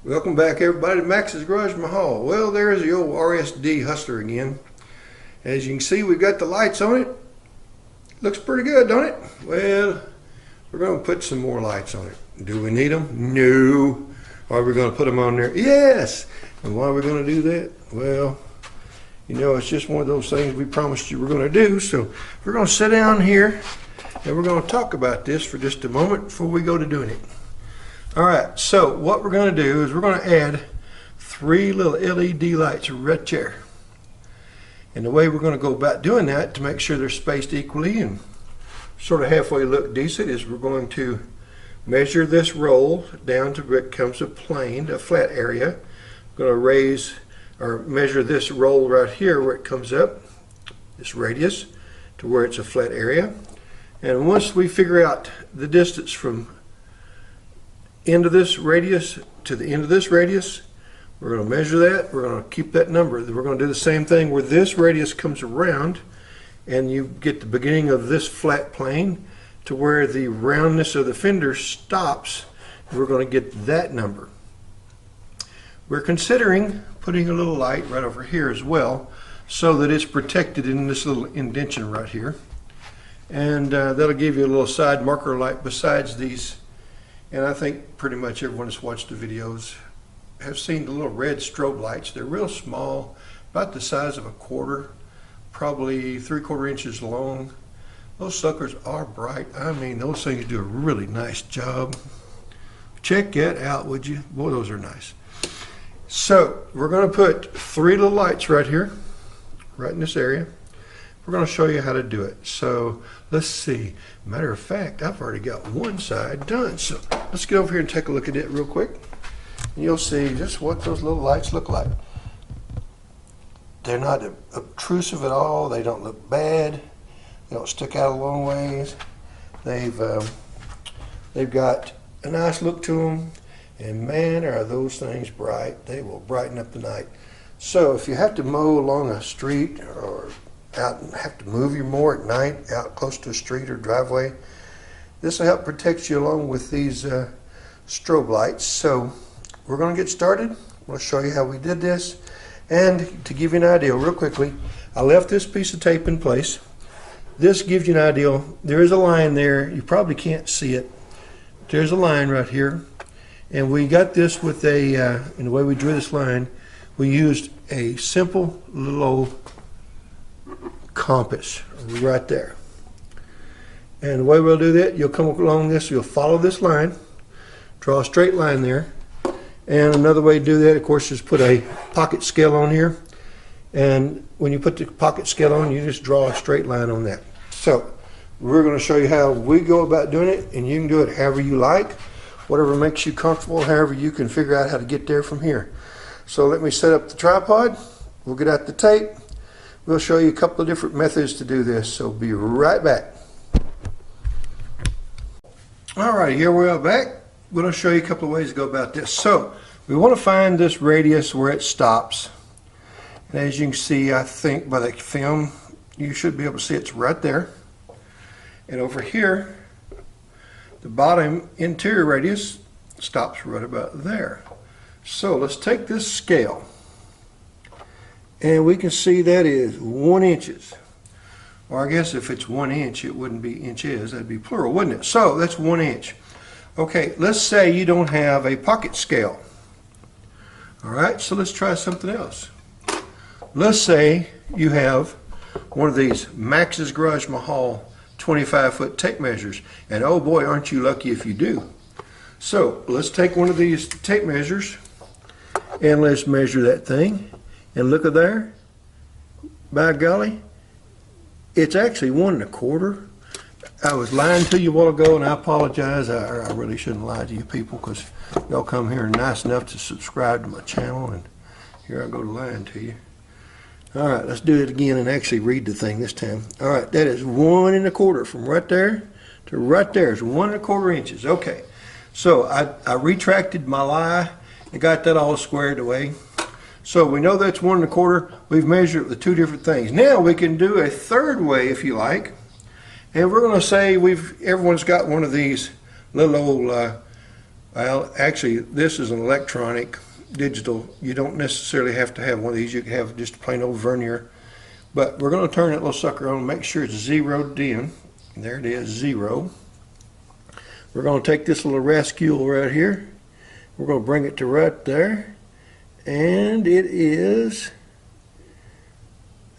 Welcome back everybody to MaxsGarajMahal. Well, there's the old RSD Hustler again. As you can see, we've got the lights on it. Looks pretty good, don't it? Well, we're going to put some more lights on it. Do we need them? No. Are we going to put them on there? Yes. And why are we going to do that? Well, you know, it's just one of those things we promised you we're going to do. So we're going to sit down here and we're going to talk about this for just a moment before we go to doing it. Alright, so what we're going to do is we're going to add 3 little LED lights right there. And the way we're going to go about doing that to make sure they're spaced equally and sort of halfway look decent is we're going to measure this roll down to where it becomes a plane, a flat area. We're going to raise or measure this roll right here where it comes up, this radius, to where it's a flat area. And once we figure out the distance from end of this radius to the end of this radius, we're going to measure that. We're going to keep that number. We're going to do the same thing where this radius comes around and you get the beginning of this flat plane to where the roundness of the fender stops. We're going to get that number. We're considering putting a little light right over here as well so that it's protected in this little indentation right here, and that'll give you a little side marker light besides these. And I think pretty much everyone that's watched the videos have seen the little red strobe lights. They're real small, about the size of a quarter, probably 3/4 inches long. Those suckers are bright. I mean, those things do a really nice job. Check that out, would you? Boy, those are nice. So we're going to put 3 little lights right here, right in this area. We're going to show you how to do it. So let's see. Matter of fact, I've already got one side done. So let's get over here and take a look at it real quick. And you'll see just what those little lights look like. They're not obtrusive at all. They don't look bad. They don't stick out a long ways. They've got a nice look to them. And man, are those things bright. They will brighten up the night. So if you have to mow along a street or out and have to move you more at night out close to a street or driveway, this will help protect you along with these strobe lights. So we're going to get started. I'm going to show you how we did this, and to give you an idea real quickly, I left this piece of tape in place. This gives you an idea. There is a line there. You probably can't see it. There's a line right here, and we got this with a in the way we drew this line, we used a simple little old compass right there. And the way we'll do that, you'll come along this, you'll follow this line, draw a straight line there. And another way to do that, of course, is put a pocket scale on here. And when you put the pocket scale on, you just draw a straight line on that. So we're going to show you how we go about doing it, and you can do it however you like, whatever makes you comfortable, however you can figure out how to get there from here. So let me set up the tripod. We'll get out the tape. We'll show you a couple of different methods to do this, so be right back. Alright, here we are back. We're going to show you a couple of ways to go about this. So, we want to find this radius where it stops. And as you can see, I think by the film, you should be able to see it's right there. And over here, the bottom interior radius stops right about there. So, let's take this scale. And we can see that is 1 inches. Or I guess if it's 1 inch, it wouldn't be inches, that'd be plural, wouldn't it? So that's 1 inch. Okay, let's say you don't have a pocket scale. Alright, so let's try something else. Let's say you have one of these MaxsGarajMahal 25-foot tape measures. And oh boy, aren't you lucky if you do. So let's take one of these tape measures and let's measure that thing. And look at there, by golly, it's actually 1 1/4. I was lying to you a while ago, and I apologize. I really shouldn't lie to you people, because y'all come here nice enough to subscribe to my channel, and here I go to lying to you. All right, let's do it again and actually read the thing this time. All right, that is 1 1/4 from right there to right there is 1 1/4 inches. Okay, so I retracted my lie and got that all squared away. So we know that's 1 1/4. We've measured the 2 different things. Now we can do a third way if you like. And we're going to say everyone's got one of these little old Well, actually, this is an electronic digital. You don't necessarily have to have one of these. You can have just a plain old vernier. But we're going to turn that little sucker on and make sure it's zeroed in. And there it is, 0. We're going to take this little rascal right here. We're going to bring it to right there. And it is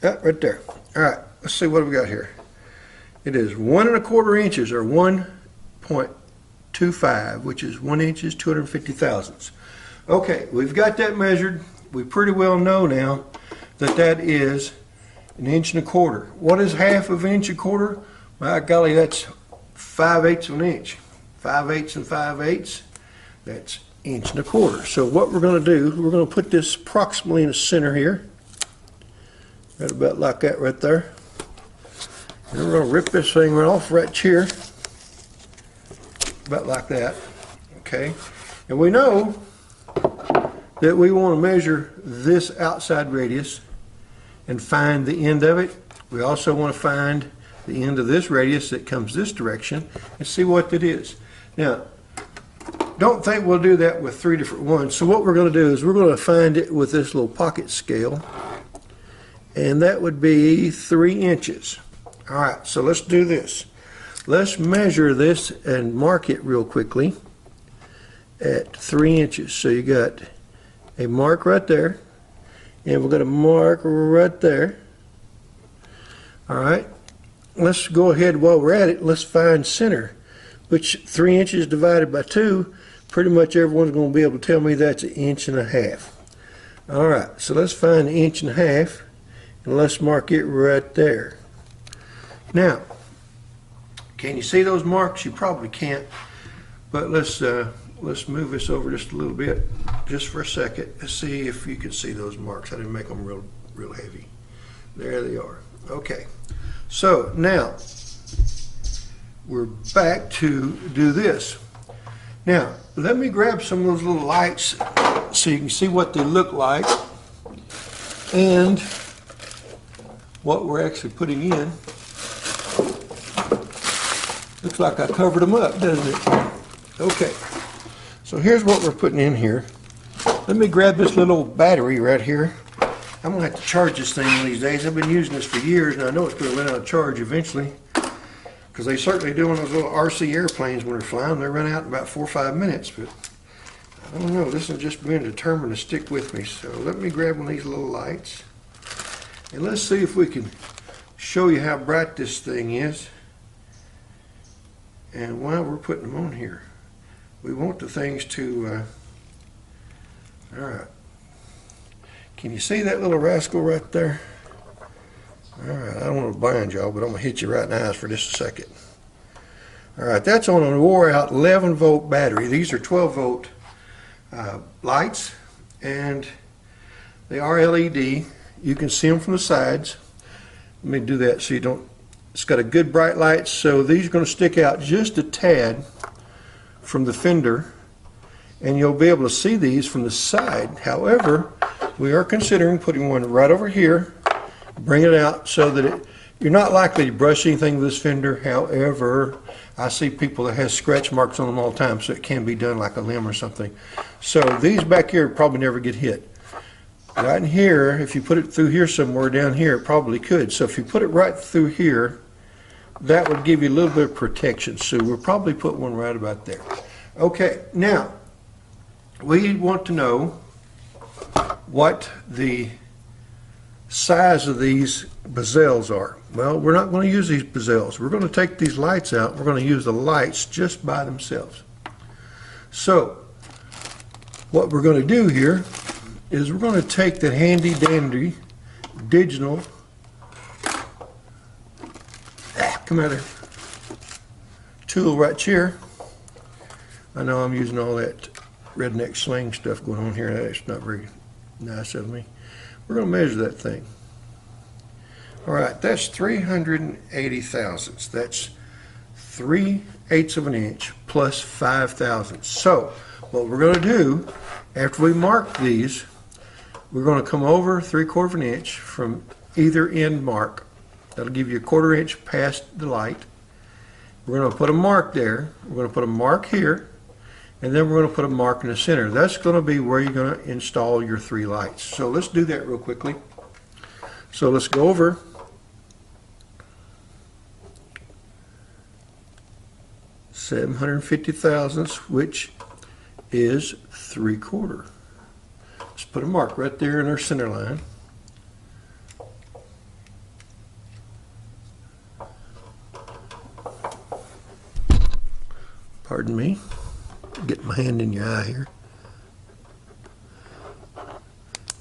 right there. All right, let's see what we got here. It is 1 1/4 inches, or 1.25, which is 1 inches, 250 thousandths. Okay, we've got that measured. We pretty well know now that that is 1 1/4 inches. What is half of 1 1/4 inches? My golly, that's 5/8 of an inch. 5/8 and 5/8. That's 1 1/4 inches. So what we're going to do, we're going to put this approximately in the center here. Right about like that right there. And we're going to rip this thing right off right here. About like that. Okay. And we know that we want to measure this outside radius and find the end of it. We also want to find the end of this radius that comes this direction and see what that is. Now, don't think we'll do that with 3 different ones. So what we're going to do is we're going to find it with this little pocket scale, and that would be 3 inches. All right, so let's do this. Let's measure this and mark it real quickly at 3 inches. So you got a mark right there, and we're going to mark right there. All right, let's go ahead while we're at it. Let's find center, which 3 inches divided by 2, pretty much everyone's going to be able to tell me that's 1.5 inches. All right, so let's find 1.5 inches, and let's mark it right there. Now, can you see those marks? You probably can't, but let's move this over just a little bit, just for a second. Let's see if you can see those marks. I didn't make them real heavy. There they are. Okay, so now we're back to do this. Now, let me grab some of those little lights so you can see what they look like and what we're actually putting in. Looks like I covered them up, doesn't it? Okay, so here's what we're putting in here. Let me grab this little battery right here. I'm going to have to charge this thing one of these days. I've been using this for years, and I know it's going to run out of charge eventually, because they certainly do on those little RC airplanes when they're flying. They run out in about 4 or 5 minutes, but I don't know. This has just been determined to stick with me. So let me grab one of these little lights, and let's see if we can show you how bright this thing is. And while we're putting them on here, we want the things to, all right. Can you see that little rascal right there? All right, I don't want to blind y'all, but I'm going to hit you right in the eyes for just a second. All right, that's on a wore out 11-volt battery. These are 12-volt lights, and they are LED. You can see them from the sides. Let me do that so you don't. It's got a good bright light, so these are going to stick out just a tad from the fender, and you'll be able to see these from the side. However, we are considering putting one right over here, bring it out so that you're not likely to brush anything with this fender. However, I see people that have scratch marks on them all the time, so it can be done like a limb or something. So these back here probably never get hit. Right in here, if you put it through here somewhere down here, it probably could. So if you put it right through here, that would give you a little bit of protection. So we'll probably put one right about there. Okay, now we want to know what the size of these bezels are. Well, we're not going to use these bezels. We're going to take these lights out. We're going to use the lights just by themselves. So what we're going to do here is we're going to take the handy dandy digital, come out here, tool right here. I know I'm using all that redneck sling stuff going on here. That's not very nice of me. We're going to measure that thing. All right, that's 380 thousandths. That's 3/8 of an inch plus 5 thousandths. So what we're going to do after we mark these, we're going to come over 3/4 of an inch from either end mark. That'll give you a 1/4 inch past the light. We're going to put a mark there. We're going to put a mark here, and then we're going to put a mark in the center. That's going to be where you're going to install your 3 lights. So let's do that real quickly. So let's go over $750 thousandths, which is 3/4. Let's put a mark right there in our center line. Pardon me, get my hand in your eye here.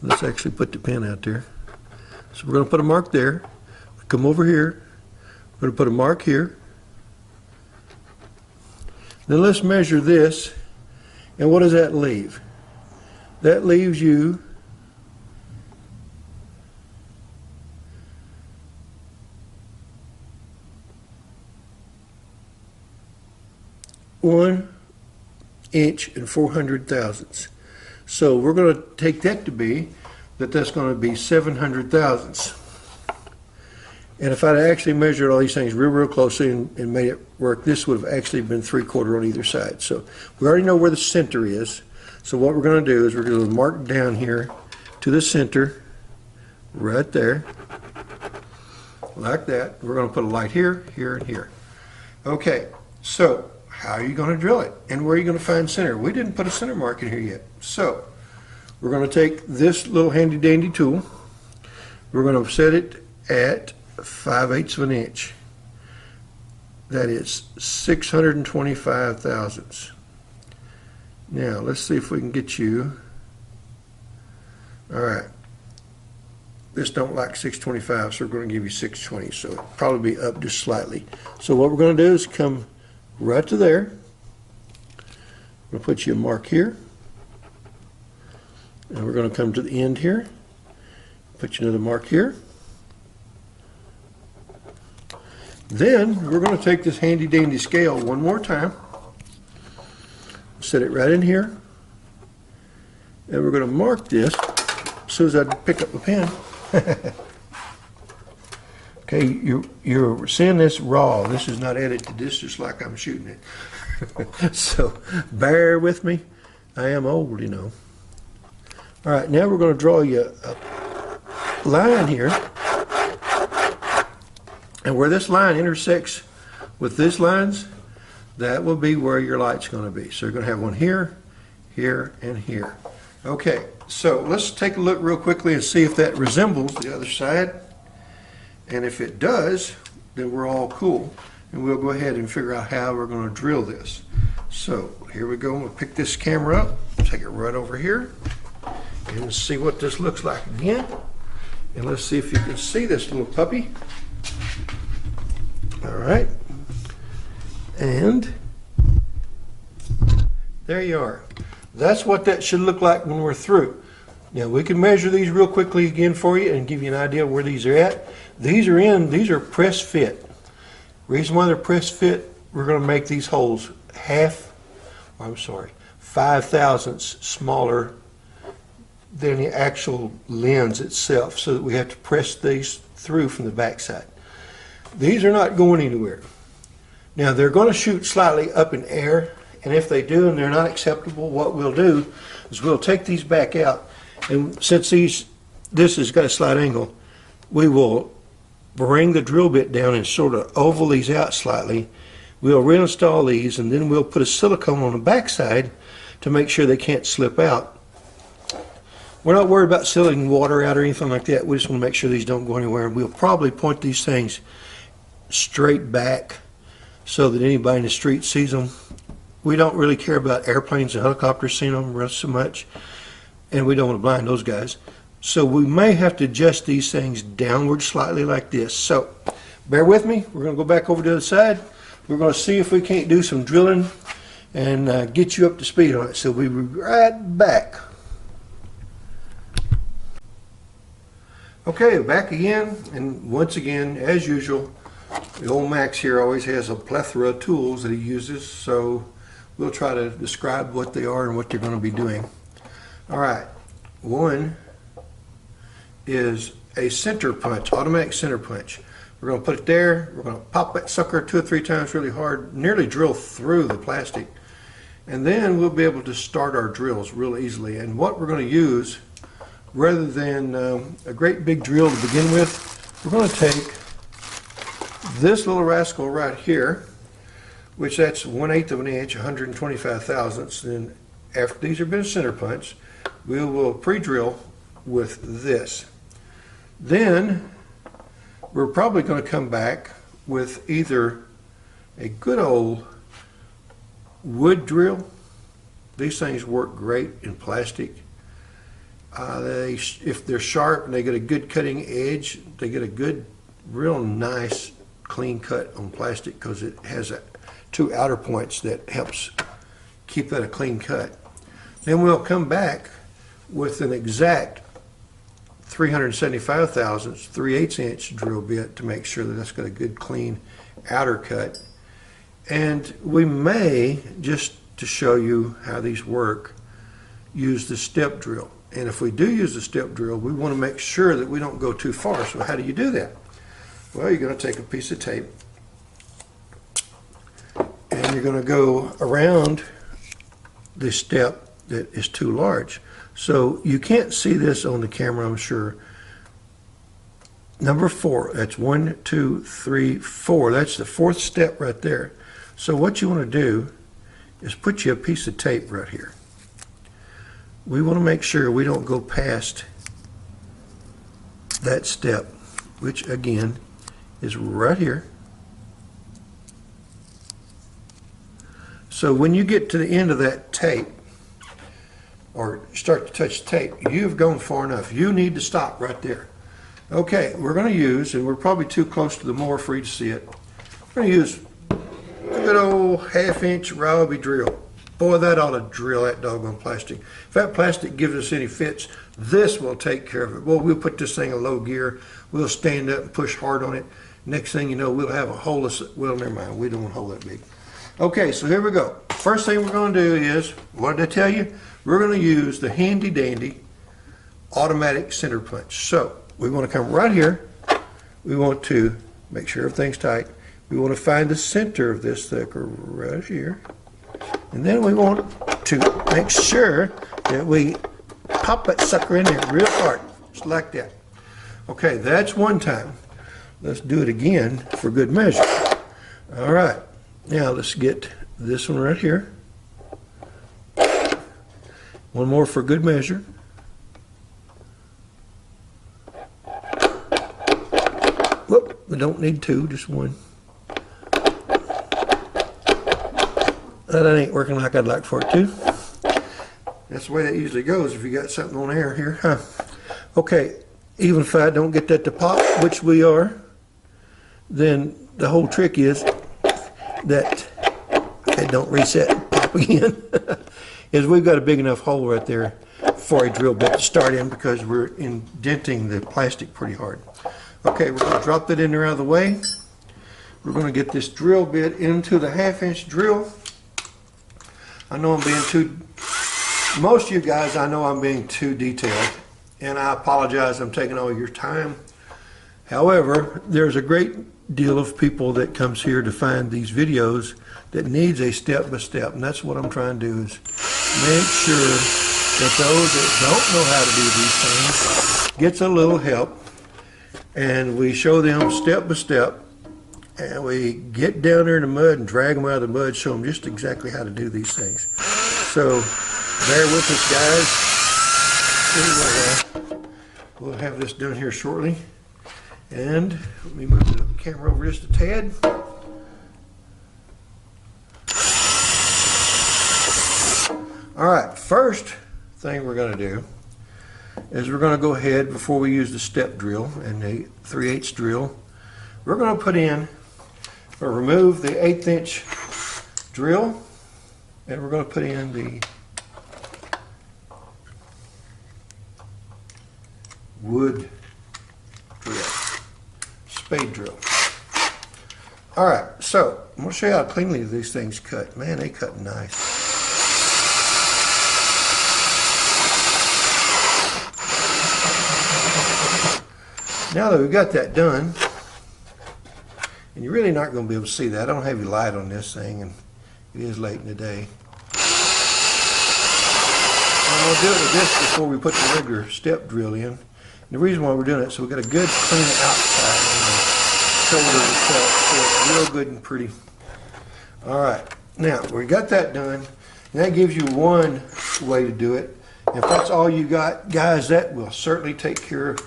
Let's actually put the pen out there. So we're going to put a mark there. Come over here. We're going to put a mark here. Then let's measure this. And what does that leave? That leaves you (1 inch and 400 thousandths). So we're going to take that to be that's going to be 700 thousandths. And if I'd actually measured all these things real closely and made it work, this would have actually been 3/4 on either side. So we already know where the center is. So what we're going to do is we're going to mark down here to the center, right there, like that. We're going to put a light here, here, and here. Okay, so how are you going to drill it? And where are you going to find center? We didn't put a center mark in here yet. So we're going to take this little handy dandy tool. We're going to set it at 5/8 of an inch. That is 625 thousandths. Now let's see if we can get you. All right, this don't like 625, so we're going to give you 620, so it'll probably be up just slightly. So what we're going to do is come right to there. We're going to put you a mark here, and we're going to come to the end here, put you another mark here. Then we're going to take this handy dandy scale one more time, set it right in here, and we're going to mark this as soon as I pick up the pen. Okay, you're seeing this raw. This is not edited. This is just like I'm shooting it. So bear with me. I am old, you know. All right, now we're going to draw you a line here. And where this line intersects with these lines, that will be where your light's going to be. So you're going to have one here, here, and here. Okay, so let's take a look real quickly and see if that resembles the other side. And if it does, then we're all cool. And we'll go ahead and figure out how we're going to drill this. So here we go. We'll pick this camera up, take it right over here, and see what this looks like again. And let's see if you can see this little puppy. All right, and there you are. That's what that should look like when we're through. Now we can measure these real quickly again for you and give you an idea where these are at. These are press fit. Reason why they're press fit, we're going to make these holes 5 thousandths smaller than the actual lens itself, so that we have to press these through from the back side. These are not going anywhere. Now they're going to shoot slightly up in air, and if they do and they're not acceptable, what we'll do is we'll take these back out, and since this has got a slight angle, we will bring the drill bit down and sort of oval these out slightly. We'll reinstall these, and then we'll put a silicone on the back side to make sure they can't slip out. We're not worried about sealing water out or anything like that. We just want to make sure these don't go anywhere, and we'll probably point these things straight back so that anybody in the street sees them. We don't really care about airplanes and helicopters seeing them so much, and we don't want to blind those guys. So we may have to adjust these things downward slightly like this. So bear with me. We're going to go back over to the other side. We're going to see if we can't do some drilling and get you up to speed on it. So we'll be right back. Okay, back again, and once again, as usual, the old Max here always has a plethora of tools that he uses, so we'll try to describe what they are and what they're going to be doing. All right, one is a center punch, automatic center punch. We're going to put it there. We're going to pop that sucker 2 or 3 times really hard, nearly drill through the plastic, And then we'll be able to start our drills real easily. And what we're going to use, rather than a great big drill to begin with, we're going to take this little rascal right here, which that's 1/8 of an inch, 125 thousandths. And after these have been center punched, we will pre-drill with this. Then we're probably going to come back with either a good old wood drill. These things work great in plastic. If they're sharp and they get a good cutting edge, they get a good, real nice clean cut on plastic because it has two outer points that helps keep that a clean cut. Then we'll come back with an exact 375 thousandths, 3/8 inch drill bit to make sure that that's got a good clean outer cut. And we may, just to show you how these work, use the step drill. And if we do use the step drill, we want to make sure that we don't go too far. So how do you do that? Well, you're going to take a piece of tape and you're going to go around the step that is too large. So you can't see this on the camera, I'm sure. Number 4, that's 1, 2, 3, 4. That's the 4th step right there. So what you want to do is put you a piece of tape right here. We want to make sure we don't go past that step, which again is right here. So when you get to the end of that tape, or start to touch the tape, you've gone far enough. You need to stop right there. Okay, we're going to use, and we're probably too close to the mower for you to see it, we're going to use a good old 1/2 inch Ryobi drill. Boy, that ought to drill that doggone plastic. If that plastic gives us any fits, this will take care of it. Well, we'll put this thing in low gear, we'll stand up and push hard on it. Next thing you know, we'll have a hole, well, never mind, we don't want a hole that big. Okay, so here we go. First thing we're going to do is, what did I tell you? We're going to use the handy dandy automatic center punch. So we want to come right here. We want to make sure everything's tight. We want to find the center of this sucker right here. And then we want to make sure that we pop that sucker in there real hard, just like that. Okay, that's one time. Let's do it again for good measure. All right, now let's get this one right here. One more for good measure. Whoop, we don't need two, just one. That ain't working like I'd like for it to. That's the way that usually goes if you got something on air here, huh? Okay, even if I don't get that to pop, which we are, then the whole trick is that it don't reset and pop again. Is we've got a big enough hole right there for a drill bit to start in because we're indenting the plastic pretty hard. Okay, we're going to drop that in there out of the way. We're going to get this drill bit into the 1/2 inch drill. I know I'm being too, most of you guys, I know I'm being too detailed, and I apologize, I'm taking all your time. However, there's a great deal of people that comes here to find these videos that needs a step-by-step, and that's what I'm trying to do, is make sure that those that don't know how to do these things gets a little help, and we show them step-by-step, and we get down there in the mud and drag them out of the mud, show them just exactly how to do these things. So bear with us, guys. Anyway, we'll have this done here shortly. And let me move the camera over just a tad. All right, first thing we're going to do is we're going to go ahead, before we use the step drill and the 3/8 drill, we're going to put in, or remove the 1/8 inch drill, and we're going to put in the wood drill, spade drill. All right, so I'm going to show you how cleanly these things cut. Man, they cut nice. Now that we've got that done, and you're really not going to be able to see that. I don't have any light on this thing, and it is late in the day. going to do it with this before we put the regular step drill in. And the reason why we're doing it, so we got a good clean outside and the shoulder itself, so it's real good and pretty. All right, now we got that done, and that gives you one way to do it. If that's all you got, guys, that will certainly take care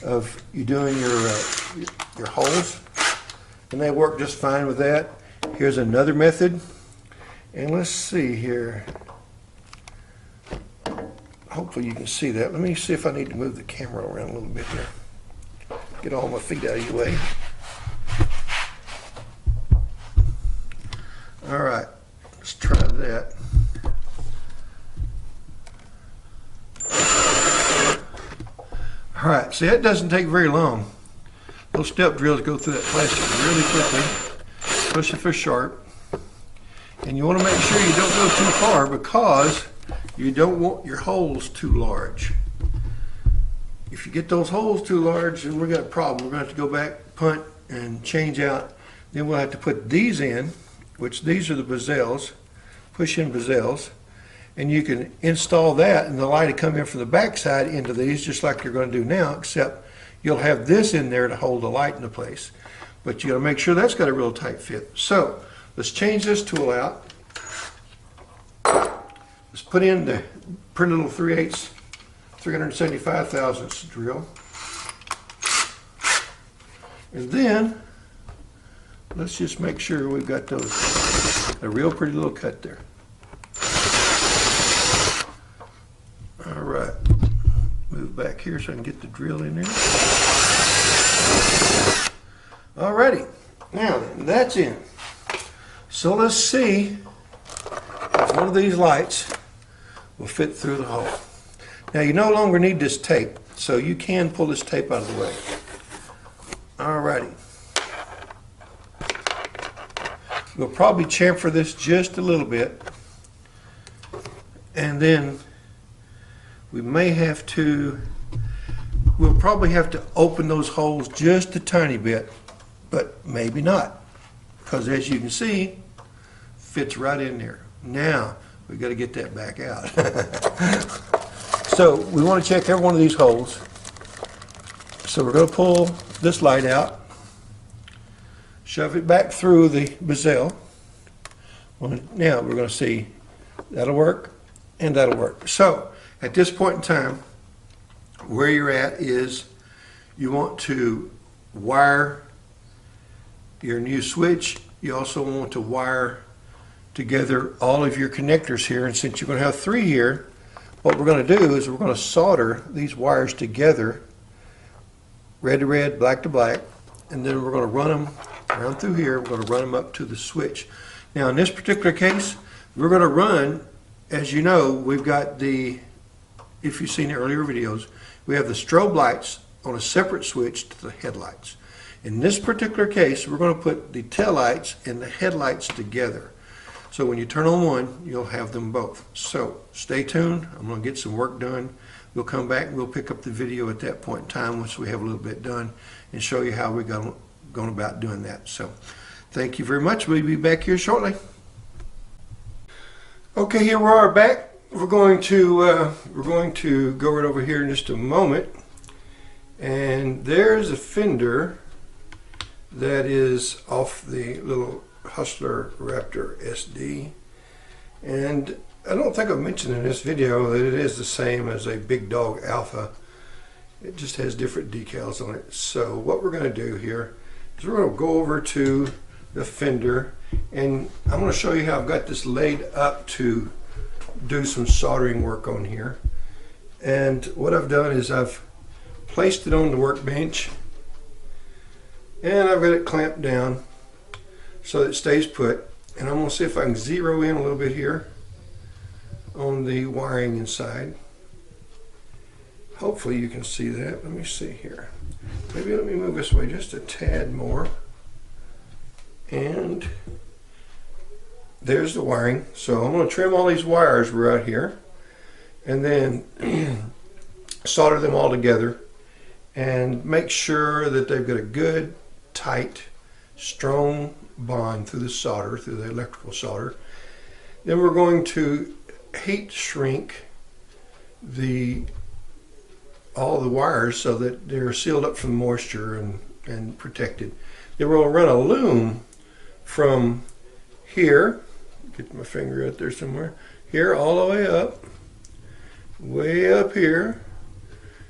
of you doing your holes, and they work just fine with that. Here's another method, and let's see here. Hopefully you can see that. Let me see if I need to move the camera around a little bit here. Get all my feet out of your way. All right, let's try that. All right, see, that doesn't take very long. Those step drills go through that plastic really quickly, especially if they're sharp. And you want to make sure you don't go too far because you don't want your holes too large. If you get those holes too large, then we've got a problem. We're going to have to go back, punt, and change out. Then we'll have to put these in, which these are the bezels, push-in bezels. And you can install that, and the light will come in from the back side into these, just like you're going to do now, except you'll have this in there to hold the light into place. But you got to make sure that's got a real tight fit. So let's change this tool out. Let's put in the pretty little 3/8 375 thousandths drill. And then let's just make sure we've got those, a real pretty little cut there. All right, move back here so I can get the drill in there. Alrighty, now then, that's in. So let's see if one of these lights will fit through the hole. Now you no longer need this tape, so you can pull this tape out of the way. Alrighty. We'll probably chamfer this just a little bit, and then we may have to, we'll probably have to open those holes just a tiny bit, but maybe not, because as you can see, fits right in there. Now we've got to get that back out. So we want to check every one of these holes. So we're going to pull this light out, shove it back through the bezel. Now we're going to see that'll work and that'll work. So at this point in time, where you're at is you want to wire your new switch. You also want to wire together all of your connectors here, and since you're going to have 3 here, what we're going to do is we're going to solder these wires together, red to red, black to black, and then we're going to run them around through here. We're going to run them up to the switch. Now in this particular case, we're going to run, as you know, we've got the, if you've seen the earlier videos, we have the strobe lights on a separate switch to the headlights. In this particular case, we're going to put the tail lights and the headlights together. So when you turn on one, you'll have them both. So stay tuned. I'm going to get some work done. We'll come back and we'll pick up the video at that point in time once we have a little bit done and show you how we're going about doing that. So thank you very much. We'll be back here shortly. Okay, here we are back. We're going to go right over here in just a moment. And there's a fender that is off the little Hustler Raptor SD, and I don't think I've mentioned in this video that it is the same as a BigDog Alpha. It just has different decals on it. So what we're going to do here is we're going to go over to the fender, and I'm going to show you how I've got this laid up to do some soldering work on here. And what I've done is I've placed it on the workbench, and I've got it clamped down so that it stays put. And I'm going to see if I can zero in a little bit here on the wiring inside. Hopefully you can see that. Let me see here. Maybe let me move this way just a tad more. And there's the wiring. So I'm going to trim all these wires right here and then solder them all together and make sure that they've got a good, tight, strong bond through the solder, through the electrical solder. Then we're going to heat shrink all the wires so that they're sealed up from moisture and protected. Then we're going to run a loom from here, get my finger out there somewhere, here all the way up here,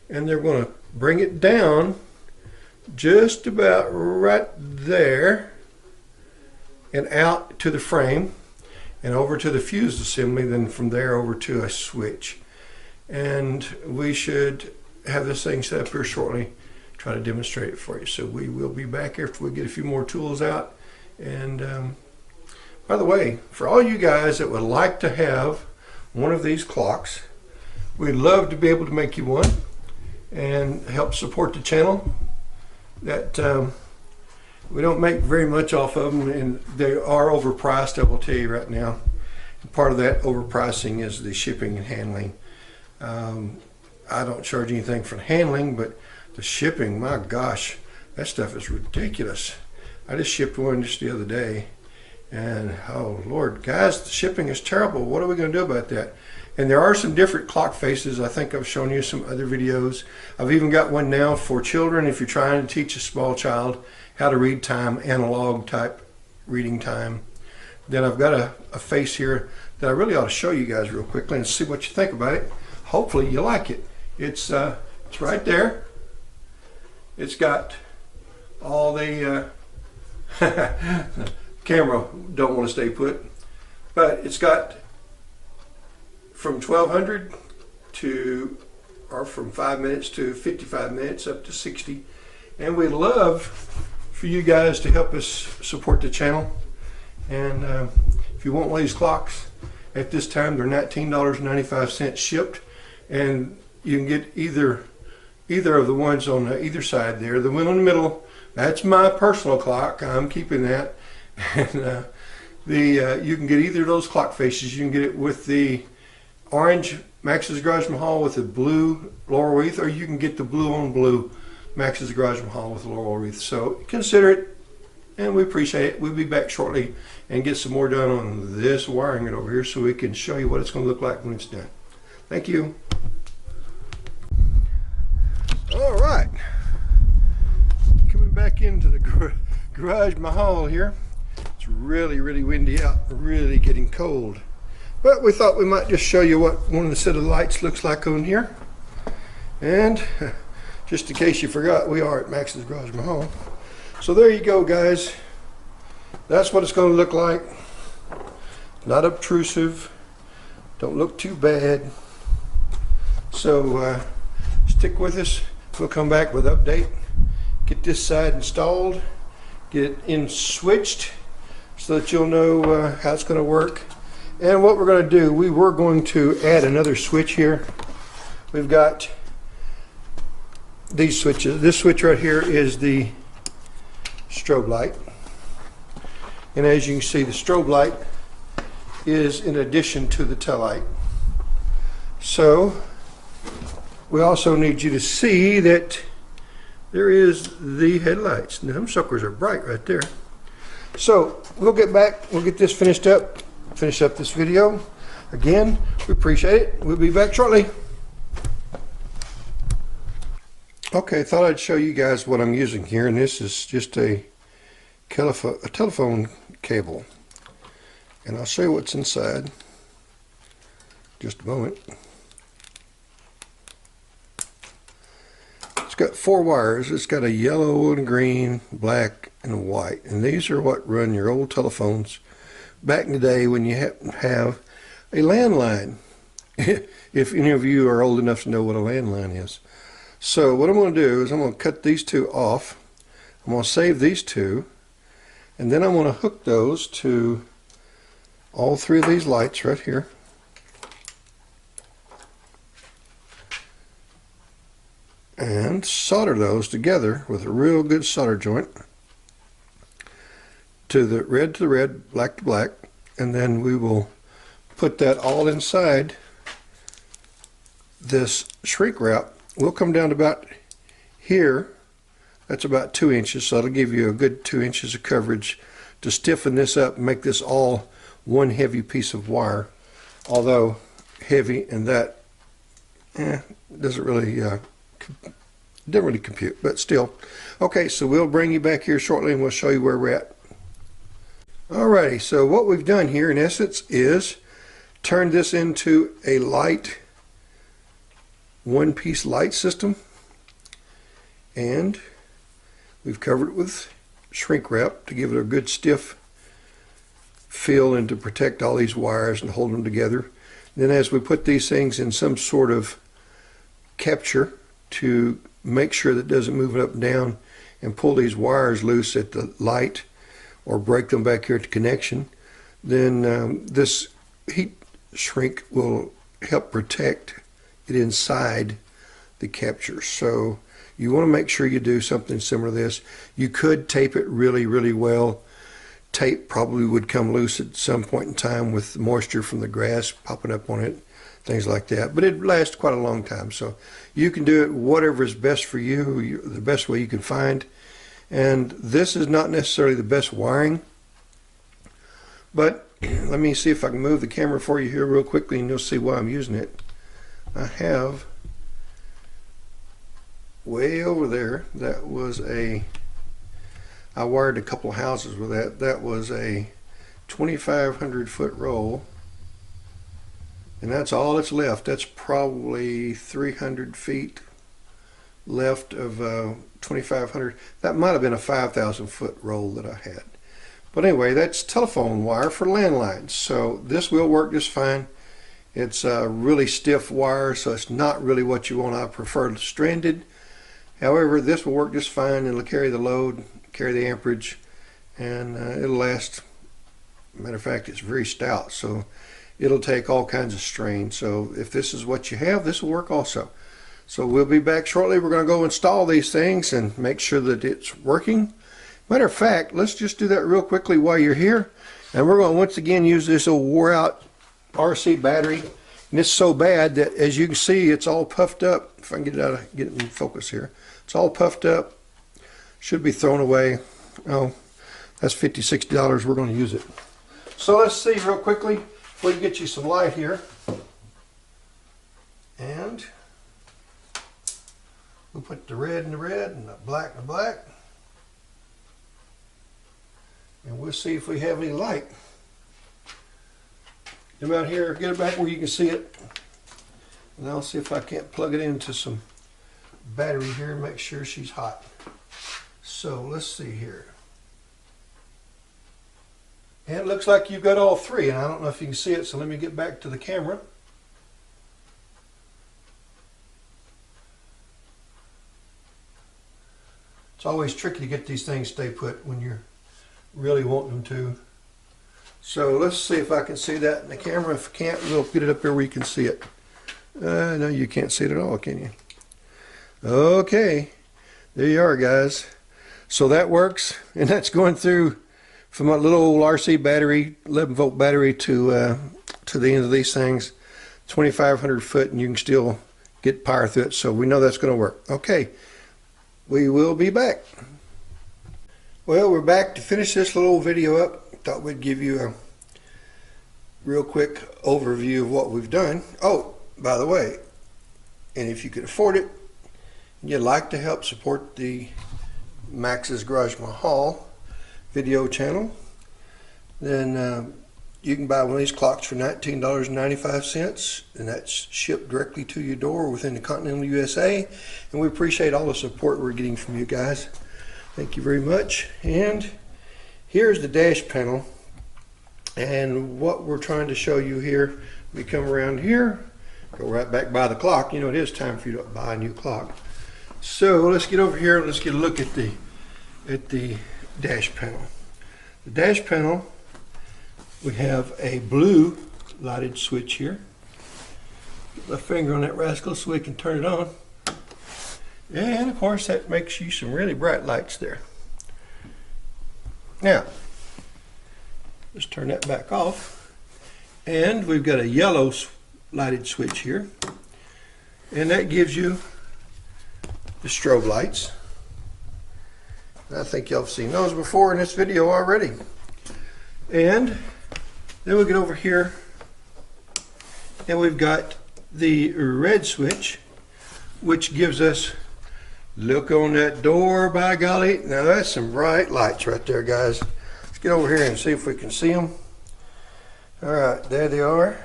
and they're going to bring it down just about right there and out to the frame and over to the fuse assembly, then from there over to a switch. And we should have this thing set up here shortly, try to demonstrate it for you. So we will be back after we get a few more tools out. And by the way, for all you guys that would like to have one of these clocks, we'd love to be able to make you one and help support the channel. That we don't make very much off of them, and they are overpriced, I will tell you right now. And part of that overpricing is the shipping and handling. I don't charge anything for handling, but the shipping, my gosh, that stuff is ridiculous. I just shipped one just the other day, and oh Lord, guys, the shipping is terrible. What are we going to do about that? And there are some different clock faces. I think I've shown you some other videos. I've even got one now for children if you're trying to teach a small child how to read time, analog type reading time. Then I've got a face here that I really ought to show you guys real quickly and see what you think about it. Hopefully you like it. It's right there. It's got all the camera don't want to stay put, but it's got from 1200 to, or from 5 minutes to 55 minutes up to 60. And we'd love for you guys to help us support the channel. And if you want one of these clocks, at this time they're $19.95 shipped, and you can get either of the ones on either side there. The one in the middle, that's my personal clock. I'm keeping that. And you can get either of those clock faces. You can get it with the orange MaxsGarajMahal with the blue laurel wreath, or you can get the blue on blue MaxsGarajMahal with the laurel wreath. So consider it, and we appreciate it. We'll be back shortly and get some more done on this wiring it over here so we can show you what it's going to look like when it's done. Thank you. All right, coming back into the Garage Mahal here. It's really windy out, really getting cold. But we thought we might just show you what one of the set of lights looks like on here. And just in case you forgot, we are at MaxsGarajMahal. So there you go, guys. That's what it's going to look like. Not obtrusive. Don't look too bad. So stick with us. We'll come back with an update. Get this side installed. Get it in switched so that you'll know how it's going to work. And what we're going to do, we were going to add another switch here. We've got these switches. This switch right here is the strobe light. And as you can see, the strobe light is in addition to the tail light. So we also need you to see that there is the headlights. Now, them suckers are bright right there. So we'll get back, we'll get this finished up, finish up this video. Again, we appreciate it. We'll be back shortly. Okay, thought I'd show you guys what I'm using here, and this is just a telephone cable. And I'll show you what's inside. Just a moment. It's got 4 wires. It's got a yellow and green, black and white, and these are what run your old telephones back in the day when you have a landline. If any of you are old enough to know what a landline is. So what I'm going to do is I'm going to cut these 2 off. I'm going to save these 2, and then I'm going to hook those to all 3 of these lights right here. And solder those together with a real good solder joint to the red, black to black, and then we will put that all inside this shrink wrap. We'll come down to about here. That's about 2 inches, so that'll give you a good 2 inches of coverage to stiffen this up and make this all one heavy piece of wire, although heavy, and that doesn't really didn't really compute, but still. Okay, so we'll bring you back here shortly and we'll show you where we're at. Alrighty, so what we've done here in essence is turn this into a light, one-piece light system, and we've covered it with shrink wrap to give it a good stiff feel and to protect all these wires and hold them together. Then as we put these things in some sort of capture to make sure that it doesn't move it up and down and pull these wires loose at the light or break them back here at the connection, then this heat shrink will help protect it inside the capture. So you want to make sure you do something similar to this. You could tape it really, really well. Tape probably would come loose at some point in time with moisture from the grass popping up on it, things like that. But it lasts quite a long time. So you can do it whatever is best for you, the best way you can find. And this is not necessarily the best wiring, but let me see if I can move the camera for you here real quickly and you'll see why I'm using it. I have way over there, that was I wired a couple of houses with that. That was a 2,500 foot roll, and that's all that's left. That's probably 300 feet left of 2,500. That might have been a 5,000 foot roll that I had. But anyway, that's telephone wire for landlines. So this will work just fine. It's a really stiff wire, so it's not really what you want. I prefer stranded. However, this will work just fine. It'll carry the load, carry the amperage, and it'll last. Matter of fact, it's very stout, so it'll take all kinds of strain. So if this is what you have, this will work also. So we'll be back shortly. We're going to go install these things and make sure that it's working. Matter of fact, let's just do that real quickly while you're here. And we're going to once again use this old wore out RC battery. And it's so bad that, as you can see, it's all puffed up. If I can get it in focus here. It's all puffed up. Should be thrown away. Oh, that's $50, $60. We're going to use it. So let's see real quickly if we can get you some light here. And we'll put the red in the red and the black in the black. And we'll see if we have any light. Come out here, get it back where you can see it. And I'll see if I can't plug it into some battery here and make sure she's hot. So let's see here. And it looks like you've got all three, and I don't know if you can see it, so let me get back to the camera. It's always tricky to get these things stay put when you're really wanting them to. So let's see if I can see that in the camera. If I can't, we'll get it up here where you can see it. No, you can't see it at all, can you? Okay, there you are, guys. So that works, and that's going through from my little old RC battery, 11-volt battery, to the end of these things, 2,500 foot, and you can still get power through it. So we know that's going to work. Okay, we will be back. Well, we're back to finish this little video up. Thought we'd give you a real quick overview of what we've done. Oh, by the way, and if you can afford it, and you'd like to help support the MaxsGarajMahal video channel, then you can buy one of these clocks for $19.95, and that's shipped directly to your door within the continental USA. And we appreciate all the support we're getting from you guys. Thank you very much. And here's the dash panel, and what we're trying to show you here, we come around here, go right back by the clock. You know, it is time for you to buy a new clock. So let's get over here and let's get a look at the dash panel. The dash panel, we have a blue lighted switch here. Get my finger on that rascal so we can turn it on. And of course that makes you some really bright lights there. Now, let's turn that back off. And we've got a yellow lighted switch here. And that gives you the strobe lights. I think y'all have seen those before in this video already. And then we get over here and we've got the red switch, which gives us, look on that door, by golly. Now that's some bright lights right there, guys. Let's get over here and see if we can see them. All right, there they are.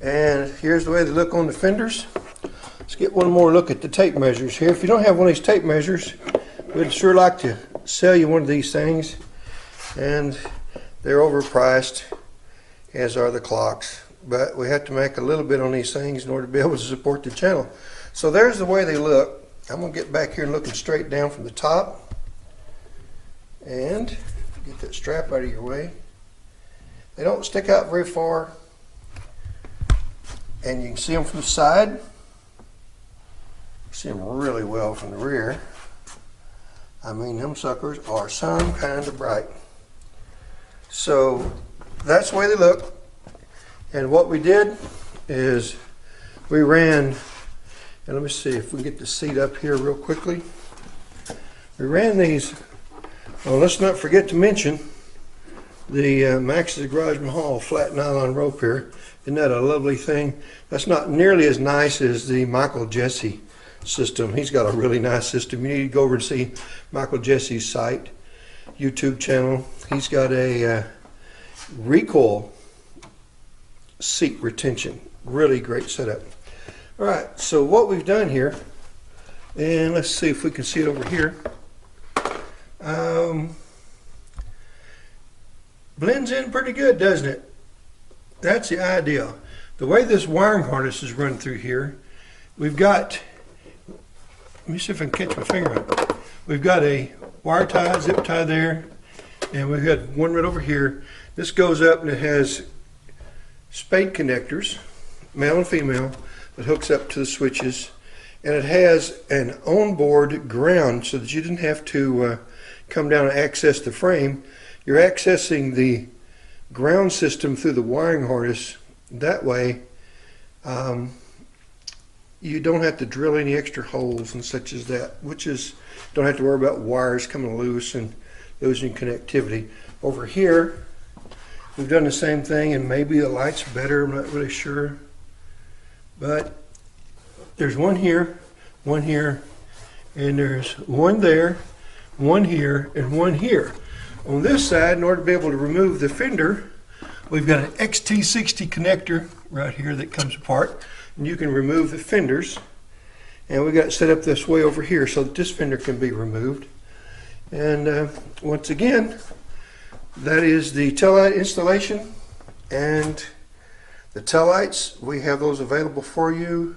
And here's the way they look on the fenders. Let's get one more look at the tape measures here. If you don't have one of these tape measures, we'd sure like to sell you one of these things. And they're overpriced, as are the clocks. But we have to make a little bit on these things in order to be able to support the channel. So there's the way they look. I'm going to get back here and looking straight down from the top. And get that strap out of your way. They don't stick out very far. And you can see them from the side. See them really well from the rear. I mean, them suckers are some kind of bright. So that's the way they look. And what we did is we ran, and let me see if we can get the seat up here real quickly. We ran these, oh, let's not forget to mention the MaxsGarajMahal flat nylon rope here. Isn't that a lovely thing? That's not nearly as nice as the Michael Jesse system. He's got a really nice system. You need to go over and see Michael Jesse's site, YouTube channel. He's got a recoil seat retention. Really great setup. All right, so what we've done here, and let's see if we can see it over here. Blends in pretty good, doesn't it? That's the idea. The way this wiring harness is run through here, we've got, let me see if I can catch my finger on it. We've got a wire tie, zip tie there, and we've got one right over here. This goes up and it has spade connectors, male and female, that hooks up to the switches, and it has an onboard ground so that you didn't have to come down and access the frame. You're accessing the ground system through the wiring harness. That way you don't have to drill any extra holes and such as that, which is, don't have to worry about wires coming loose and losing connectivity. Over here we've done the same thing, and maybe the light's better, I'm not really sure, but there's one here, and there's one there, one here, and one here. On this side, in order to be able to remove the fender, we've got an XT60 connector right here that comes apart, and you can remove the fenders. And we got it set up this way over here so that this fender can be removed. And once again, that is the tail light installation. And the tail lights, we have those available for you.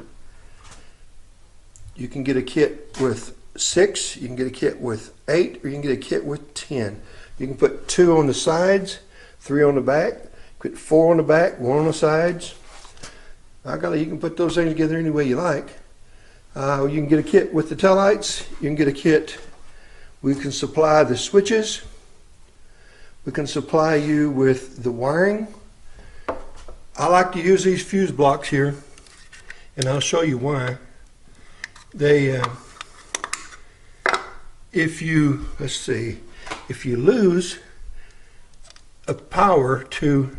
You can get a kit with 6, you can get a kit with 8, or you can get a kit with 10. You can put 2 on the sides, 3 on the back, put 4 on the back, 1 on the sides. You can put those things together any way you like. You can get a kit with the taillights. You can get a kit. We can supply the switches. We can supply you with the wiring. I like to use these fuse blocks here, and I'll show you why. They, if you lose a power to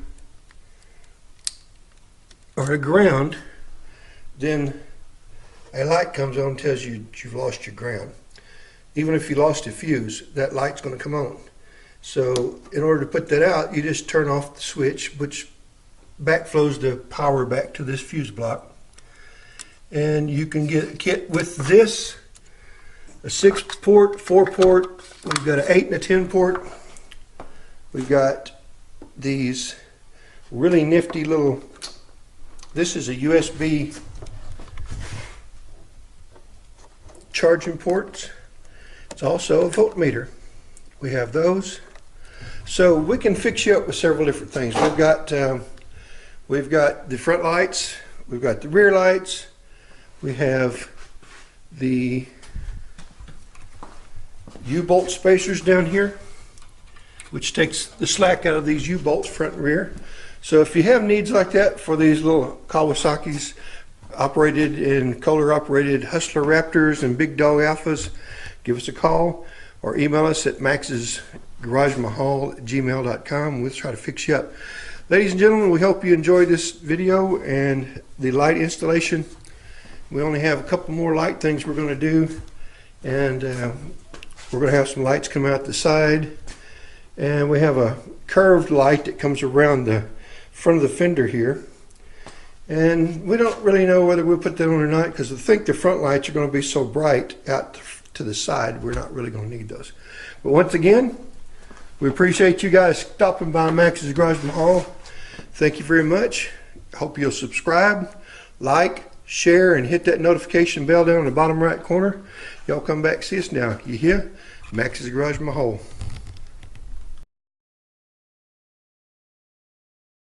or a ground, then a light comes on and tells you you've lost your ground. Even if you lost a fuse, that light's going to come on. So in order to put that out, you just turn off the switch, which backflows the power back to this fuse block. And you can get a kit with this, a 6-port, 4-port, we've got an 8 and a 10-port. We've got these really nifty little, this is a USB charging port. It's also a voltmeter. We have those. So we can fix you up with several different things. We've got the front lights, we've got the rear lights, we have the U-bolt spacers down here, which takes the slack out of these U-bolts front and rear. So if you have needs like that for these little Kawasaki's operated in Kohler operated Hustler Raptors and BigDog Alphas, give us a call or email us at MaxsGarajMahal@gmail.com. We'll try to fix you up. Ladies and gentlemen, we hope you enjoyed this video and the light installation. We only have a couple more light things we're going to do, and we're going to have some lights come out the side, and we have a curved light that comes around the front of the fender here, and we don't really know whether we'll put that on or not, because I think the front lights are going to be so bright out to the side we're not really going to need those. But once again, we appreciate you guys stopping by MaxsGarajMahal. Thank you very much. Hope you'll subscribe, like, share, and hit that notification bell down in the bottom right corner. Y'all come back, see us now. You hear? MaxsGarajMahal.